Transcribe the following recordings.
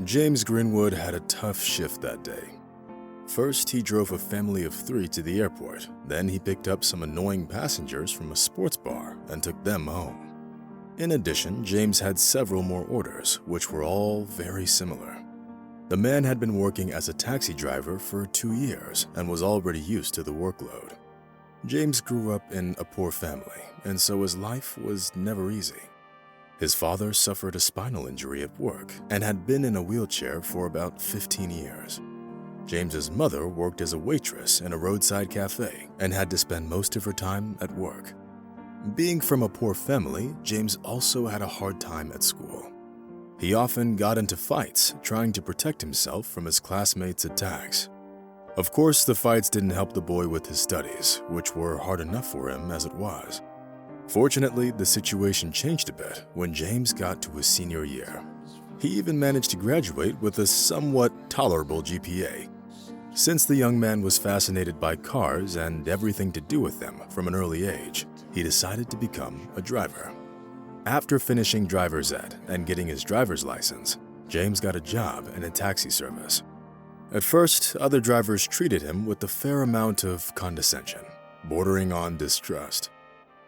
James Greenwood had a tough shift that day. First, he drove a family of 3 to the airport. Then he picked up some annoying passengers from a sports bar and took them home. In addition, James had several more orders, which were all very similar. The man had been working as a taxi driver for 2 years and was already used to the workload. James grew up in a poor family, and so his life was never easy. His father suffered a spinal injury at work and had been in a wheelchair for about 15 years. James's mother worked as a waitress in a roadside cafe and had to spend most of her time at work. Being from a poor family, James also had a hard time at school. He often got into fights trying to protect himself from his classmates' attacks. Of course, the fights didn't help the boy with his studies, which were hard enough for him as it was. Fortunately, the situation changed a bit when James got to his senior year. He even managed to graduate with a somewhat tolerable GPA. Since the young man was fascinated by cars and everything to do with them from an early age, he decided to become a driver. After finishing driver's ed and getting his driver's license, James got a job in a taxi service. At first, other drivers treated him with a fair amount of condescension, bordering on distrust.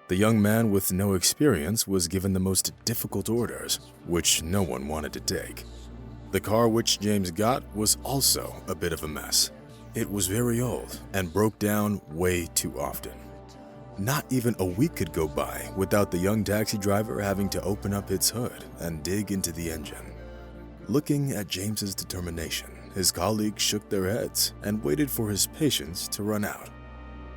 The young man with no experience was given the most difficult orders, which no one wanted to take. The car which James got was also a bit of a mess. It was very old and broke down way too often. Not even a week could go by without the young taxi driver having to open up its hood and dig into the engine. Looking at James's determination, his colleagues shook their heads and waited for his patience to run out.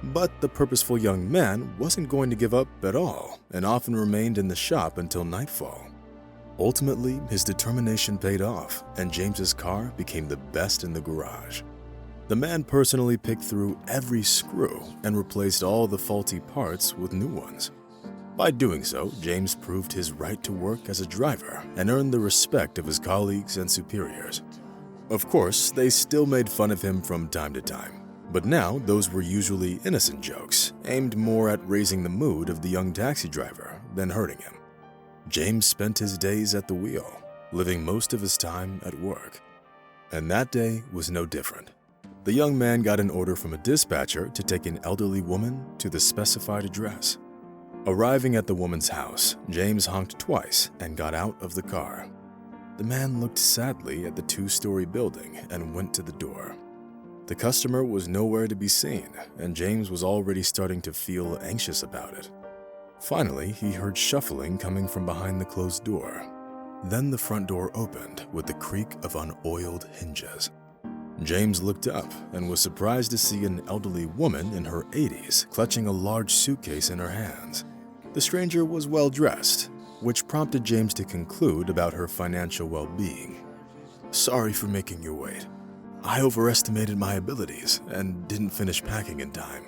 But the purposeful young man wasn't going to give up at all and often remained in the shop until nightfall. Ultimately, his determination paid off and James's car became the best in the garage. The man personally picked through every screw and replaced all the faulty parts with new ones. By doing so, James proved his right to work as a driver and earned the respect of his colleagues and superiors. Of course, they still made fun of him from time to time. But now, those were usually innocent jokes, aimed more at raising the mood of the young taxi driver than hurting him. James spent his days at the wheel, living most of his time at work. And that day was no different. The young man got an order from a dispatcher to take an elderly woman to the specified address. Arriving at the woman's house, James honked twice and got out of the car. The man looked sadly at the 2-story building and went to the door. The customer was nowhere to be seen, and James was already starting to feel anxious about it. Finally, he heard shuffling coming from behind the closed door. Then the front door opened with the creak of unoiled hinges. James looked up and was surprised to see an elderly woman in her 80s clutching a large suitcase in her hands. The stranger was well dressed, which prompted James to conclude about her financial well-being. "Sorry for making you wait. I overestimated my abilities and didn't finish packing in time,"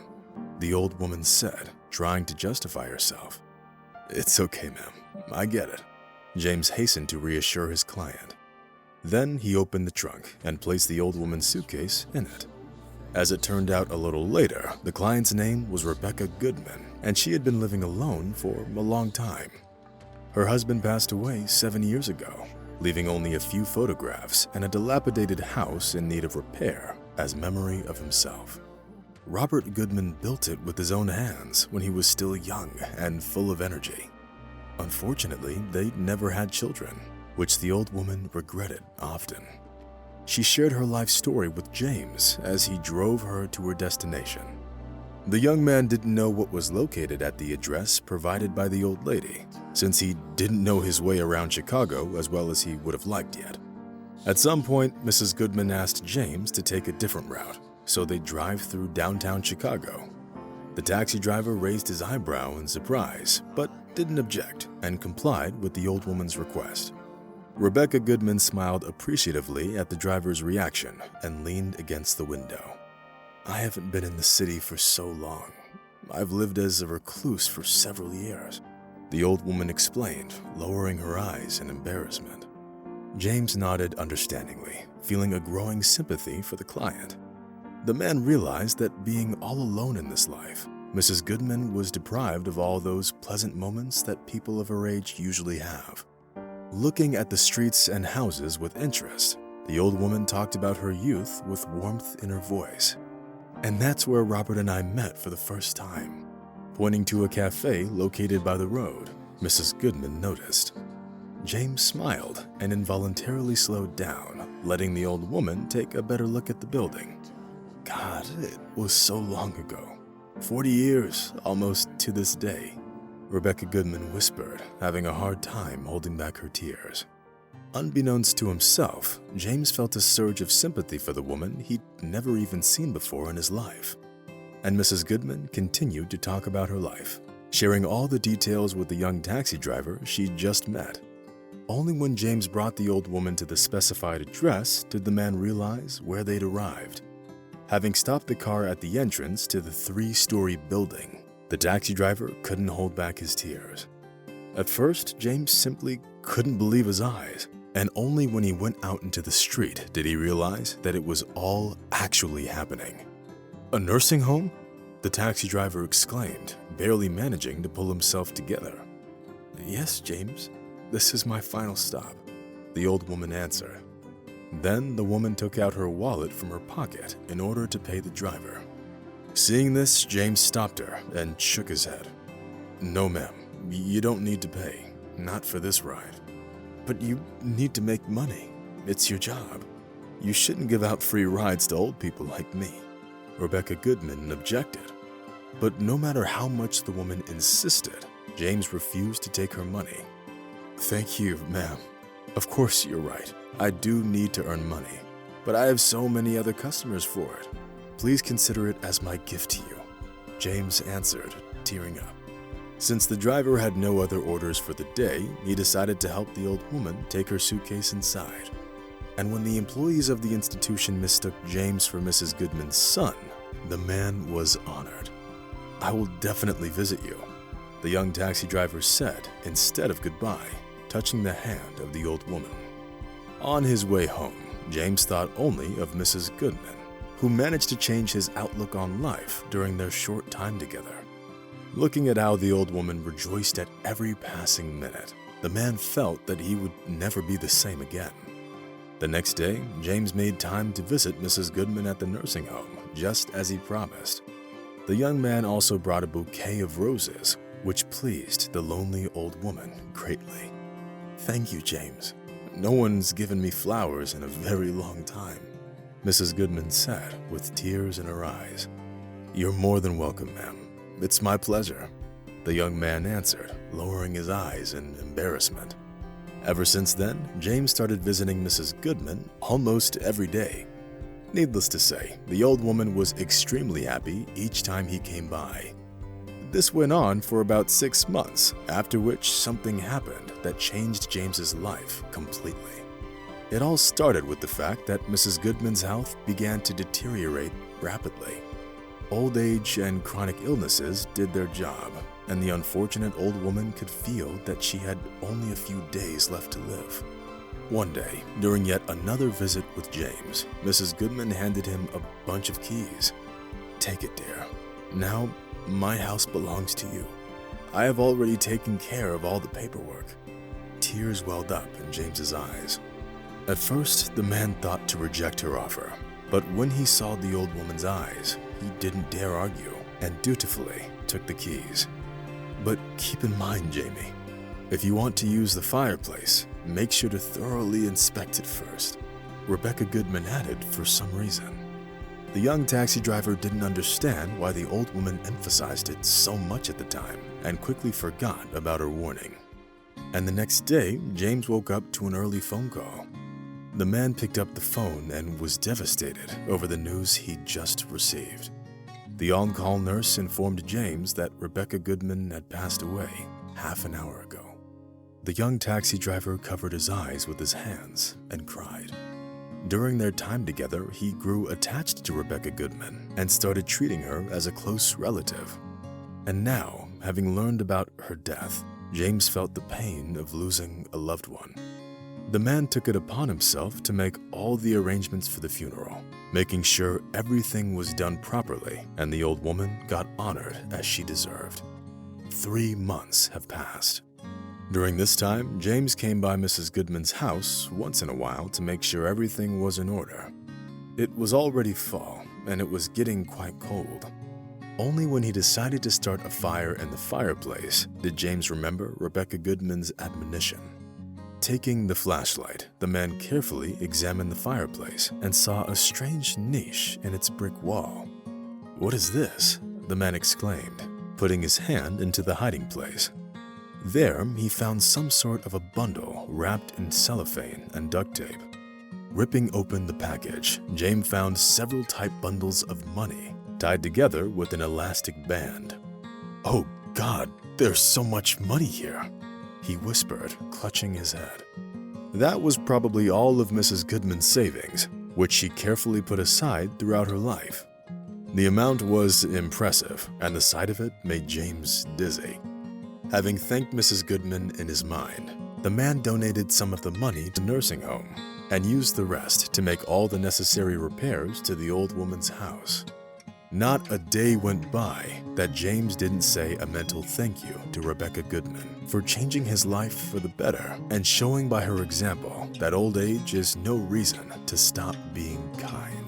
the old woman said, trying to justify herself. "It's okay, ma'am. I get it." James hastened to reassure his client. Then he opened the trunk and placed the old woman's suitcase in it. As it turned out a little later, the client's name was Rebecca Goodman, and she had been living alone for a long time. Her husband passed away 7 years ago, leaving only a few photographs and a dilapidated house in need of repair as memory of himself. Robert Goodman built it with his own hands when he was still young and full of energy. Unfortunately, they never had children, which the old woman regretted often. She shared her life story with James as he drove her to her destination. The young man didn't know what was located at the address provided by the old lady, since he didn't know his way around Chicago as well as he would have liked yet. At some point, Mrs. Goodman asked James to take a different route, so they drive through downtown Chicago. The taxi driver raised his eyebrow in surprise, but didn't object and complied with the old woman's request. Rebecca Goodman smiled appreciatively at the driver's reaction and leaned against the window. "I haven't been in the city for so long. I've lived as a recluse for several years," the old woman explained, lowering her eyes in embarrassment. James nodded understandingly, feeling a growing sympathy for the client. The man realized that being all alone in this life, Mrs. Goodman was deprived of all those pleasant moments that people of her age usually have. Looking at the streets and houses with interest, the old woman talked about her youth with warmth in her voice. And that's where Robert and I met for the first time. Pointing to a cafe located by the road, Mrs. Goodman noticed. James smiled and involuntarily slowed down, letting the old woman take a better look at the building. God, it was so long ago. 40 years, almost to this day, Rebecca Goodman whispered, having a hard time holding back her tears. Unbeknownst to himself, James felt a surge of sympathy for the woman he'd never even seen before in his life. And Mrs. Goodman continued to talk about her life, sharing all the details with the young taxi driver she'd just met. Only when James brought the old woman to the specified address did the man realize where they'd arrived. Having stopped the car at the entrance to the 3-story building, the taxi driver couldn't hold back his tears. At first, James simply couldn't believe his eyes, and only when he went out into the street did he realize that it was all actually happening. "A nursing home?" the taxi driver exclaimed, barely managing to pull himself together. "Yes, James, this is my final stop," the old woman answered. Then the woman took out her wallet from her pocket in order to pay the driver. Seeing this, James stopped her and shook his head. "No, ma'am, you don't need to pay, not for this ride. But you need to make money. It's your job. You shouldn't give out free rides to old people like me," Rebecca Goodman objected. But no matter how much the woman insisted, James refused to take her money. "Thank you, ma'am. Of course you're right. I do need to earn money, but I have so many other customers for it. Please consider it as my gift to you," James answered, tearing up. Since the driver had no other orders for the day, he decided to help the old woman take her suitcase inside. And when the employees of the institution mistook James for Mrs. Goodman's son, the man was honored. "I will definitely visit you," the young taxi driver said instead of goodbye, touching the hand of the old woman. On his way home, James thought only of Mrs. Goodman, who managed to change his outlook on life during their short time together. Looking at how the old woman rejoiced at every passing minute, the man felt that he would never be the same again. The next day, James made time to visit Mrs. Goodman at the nursing home, just as he promised. The young man also brought a bouquet of roses, which pleased the lonely old woman greatly. "Thank you, James. No one's given me flowers in a very long time," Mrs. Goodman said with tears in her eyes. "You're more than welcome, ma'am. It's my pleasure," the young man answered, lowering his eyes in embarrassment. Ever since then, James started visiting Mrs. Goodman almost every day. Needless to say, the old woman was extremely happy each time he came by. This went on for about 6 months, after which something happened that changed James's life completely. It all started with the fact that Mrs. Goodman's health began to deteriorate rapidly. Old age and chronic illnesses did their job, and the unfortunate old woman could feel that she had only a few days left to live. One day, during yet another visit with James, Mrs. Goodman handed him a bunch of keys. "Take it, dear. Now, my house belongs to you. I have already taken care of all the paperwork." Tears welled up in James's eyes. At first, the man thought to reject her offer, but when he saw the old woman's eyes, he didn't dare argue and dutifully took the keys. "But keep in mind, Jamie, if you want to use the fireplace, make sure to thoroughly inspect it first," Rebecca Goodman added for some reason. The young taxi driver didn't understand why the old woman emphasized it so much at the time and quickly forgot about her warning. And the next day, James woke up to an early phone call. The man picked up the phone and was devastated over the news he'd just received. The on-call nurse informed James that Rebecca Goodman had passed away half an hour ago. The young taxi driver covered his eyes with his hands and cried. During their time together, he grew attached to Rebecca Goodman and started treating her as a close relative. And now, having learned about her death, James felt the pain of losing a loved one. The man took it upon himself to make all the arrangements for the funeral, making sure everything was done properly and the old woman got honored as she deserved. 3 months have passed. During this time, James came by Mrs. Goodman's house once in a while to make sure everything was in order. It was already fall, and it was getting quite cold. Only when he decided to start a fire in the fireplace did James remember Rebecca Goodman's admonition. Taking the flashlight, the man carefully examined the fireplace and saw a strange niche in its brick wall. "What is this?" the man exclaimed, putting his hand into the hiding place. There, he found some sort of a bundle wrapped in cellophane and duct tape. Ripping open the package, James found several type bundles of money tied together with an elastic band. "Oh God, there's so much money here," he whispered, clutching his head. That was probably all of Mrs. Goodman's savings, which she carefully put aside throughout her life. The amount was impressive, and the sight of it made James dizzy. Having thanked Mrs. Goodman in his mind, the man donated some of the money to the nursing home and used the rest to make all the necessary repairs to the old woman's house. Not a day went by that James didn't say a mental thank you to Rebecca Goodman for changing his life for the better and showing by her example that old age is no reason to stop being kind.